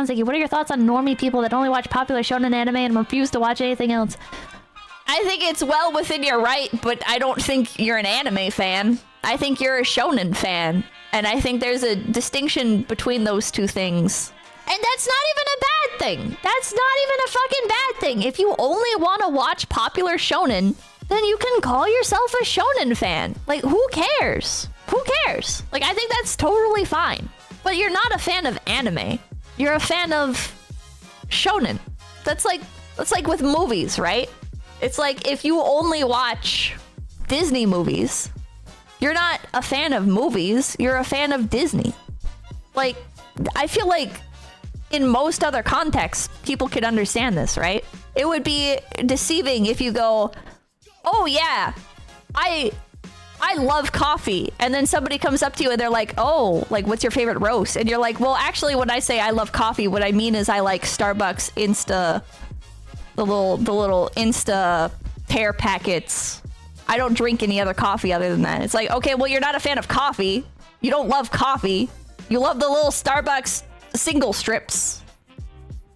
Fonseki, what are your thoughts on normie people that only watch popular shonen anime and refuse to watch anything else? I think it's well within your right, but I don't think you're an anime fan. I think you're a shonen fan. And I think there's a distinction between those two things. And that's not even a bad thing. That's not even a fucking bad thing. If you only want to watch popular shonen, then you can call yourself a shonen fan. Like, who cares? Who cares? Like, I think that's totally fine. But you're not a fan of anime. You're a fan of shonen. That's like with movies, right? It's like if you only watch Disney movies, you're not a fan of movies, you're a fan of Disney. Like, I feel like in most other contexts, people could understand this, right? It would be deceiving if you go, oh yeah, I love coffee. And then somebody comes up to you and they're like, oh, like, what's your favorite roast? And you're like, well, actually, when I say I love coffee, what I mean is I like Starbucks Insta, the little Insta tear packets. I don't drink any other coffee other than that. It's like, okay, well, you're not a fan of coffee. You don't love coffee. You love the little Starbucks single strips,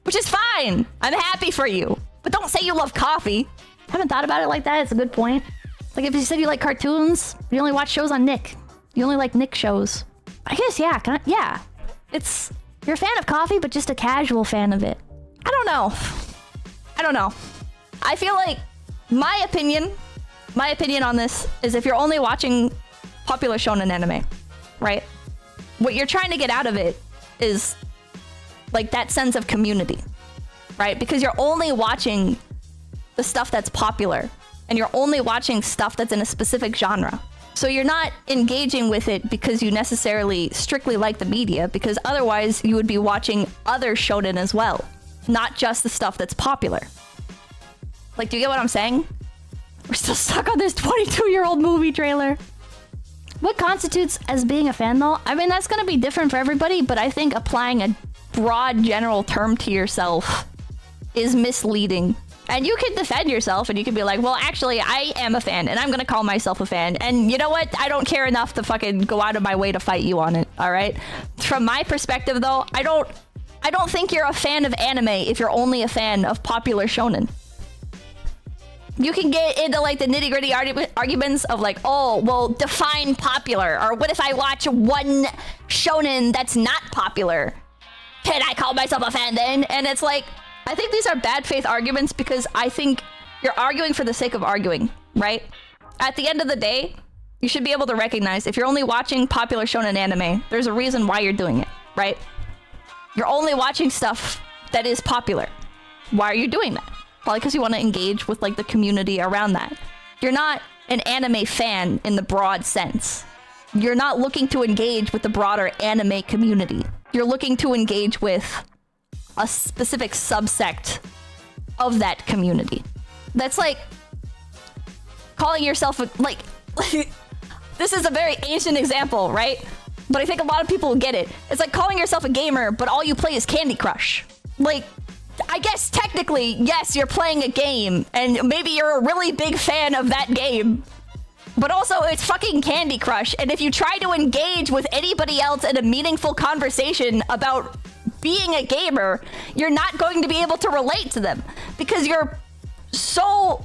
which is fine. I'm happy for you. But don't say you love coffee. I haven't thought about it like that. It's a good point. Like, if you said you like cartoons, you only watch shows on Nick. You only like Nick shows. I guess, yeah. Yeah. You're a fan of coffee, but just a casual fan of it. I don't know. I feel like my opinion on this is if you're only watching popular shonen anime, right? What you're trying to get out of it is like that sense of community, right? Because you're only watching the stuff that's popular and you're only watching stuff that's in a specific genre. So you're not engaging with it because you necessarily strictly like the media, because otherwise you would be watching other shonen as well, not just the stuff that's popular. Like, do you get what I'm saying? We're still stuck on this 22-year-old movie trailer. What constitutes as being a fan, though? I mean, that's going to be different for everybody, but I think applying a broad general term to yourself is misleading. And you can defend yourself and you can be like, well, actually, I am a fan and I'm going to call myself a fan. And you know what? I don't care enough to fucking go out of my way to fight you on it. All right. From my perspective, though, I don't think you're a fan of anime if you're only a fan of popular shonen. You can get into like the nitty gritty arguments of like, oh, well, define popular. Or what if I watch one shonen that's not popular? Can I call myself a fan then? And it's like, I think these are bad faith arguments because I think you're arguing for the sake of arguing, right? At the end of the day, you should be able to recognize if you're only watching popular shonen anime, there's a reason why you're doing it, right? You're only watching stuff that is popular. Why are you doing that? Probably because you want to engage with like the community around that. You're not an anime fan in the broad sense. You're not looking to engage with the broader anime community. You're looking to engage with a specific subsect of that community. That's like calling yourself like this is a very ancient example, right? But I think a lot of people get it. It's like calling yourself a gamer, but all you play is Candy Crush. Like, I guess technically, yes, you're playing a game, and maybe you're a really big fan of that game. But also, it's fucking Candy Crush, and if you try to engage with anybody else in a meaningful conversation about being a gamer, you're not going to be able to relate to them because you're so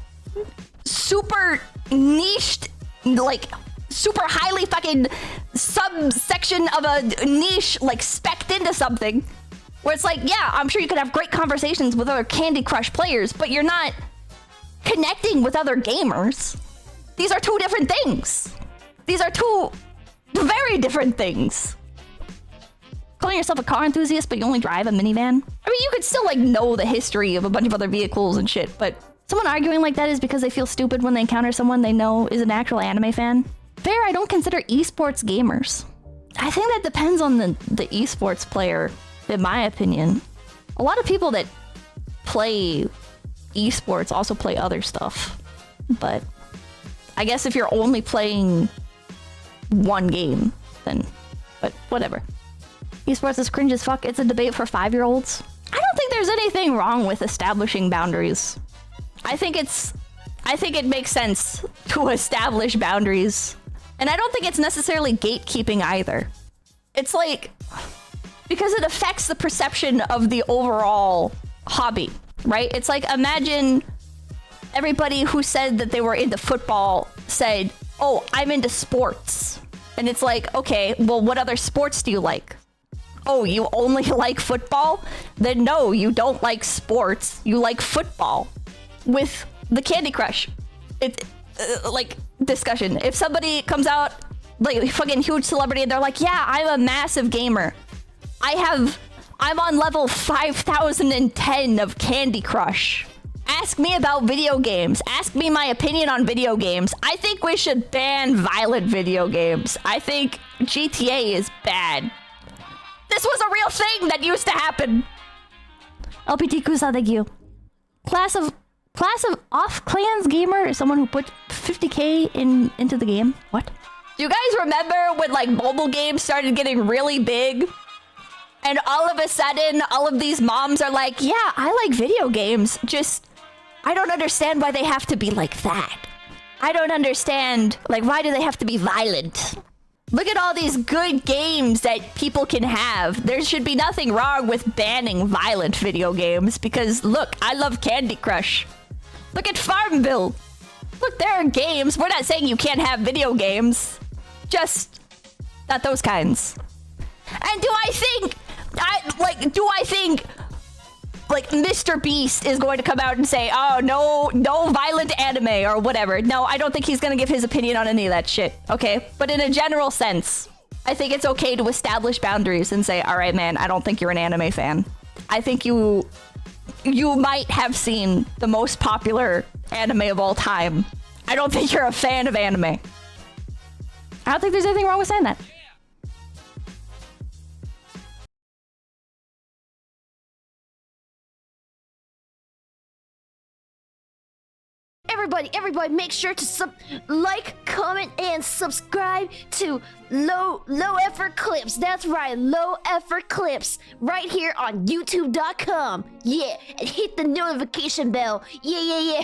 super niched, like super highly fucking subsection of a niche, like specced into something where it's like, yeah, I'm sure you could have great conversations with other Candy Crush players, but you're not connecting with other gamers. These are two different things. These are two very different things. Calling yourself a car enthusiast, but you only drive a minivan? I mean, you could still, like, know the history of a bunch of other vehicles and shit, but someone arguing like that is because they feel stupid when they encounter someone they know is an actual anime fan. Fair, I don't consider esports gamers. I think that depends on the esports player, in my opinion. A lot of people that play esports also play other stuff, but I guess if you're only playing one game, then, but whatever. Esports is cringe as fuck. It's a debate for 5-year-olds. I don't think there's anything wrong with establishing boundaries. I think it makes sense to establish boundaries. And I don't think it's necessarily gatekeeping either. It's like, because it affects the perception of the overall hobby, right? It's like, imagine everybody who said that they were into football said, oh, I'm into sports. And it's like, okay, well, what other sports do you like? Oh, you only like football? Then no, you don't like sports. You like football. With the Candy Crush, it's like discussion. If somebody comes out like fucking huge celebrity and they're like, yeah, I'm a massive gamer. I'm on level 5010 of Candy Crush. Ask me about video games. Ask me my opinion on video games. I think we should ban violent video games. I think GTA is bad. This was a real thing that used to happen. LPTQ, thank you. Class of off clans gamer is someone who put 50k into the game. What? Do you guys remember when like mobile games started getting really big? And all of a sudden, all of these moms are like, yeah, I like video games. Just, I don't understand why they have to be like that. I don't understand, like, why do they have to be violent? Look at all these good games that people can have. There should be nothing wrong with banning violent video games because, look, I love Candy Crush. Look at Farmville. Look, there are games. We're not saying you can't have video games. Just not those kinds. And do I think like Mr. Beast is going to come out and say, oh, no violent anime or whatever? No, I don't think he's going to give his opinion on any of that shit. Okay, but in a general sense, I think it's okay to establish boundaries and say, all right, man, I don't think you're an anime fan. I think you might have seen the most popular anime of all time. I don't think you're a fan of anime. I don't think there's anything wrong with saying that. Everybody, make sure to like, comment, and subscribe to Low Effort Clips. That's right, Low Effort Clips, right here on YouTube.com. Yeah, and hit the notification bell. Yeah.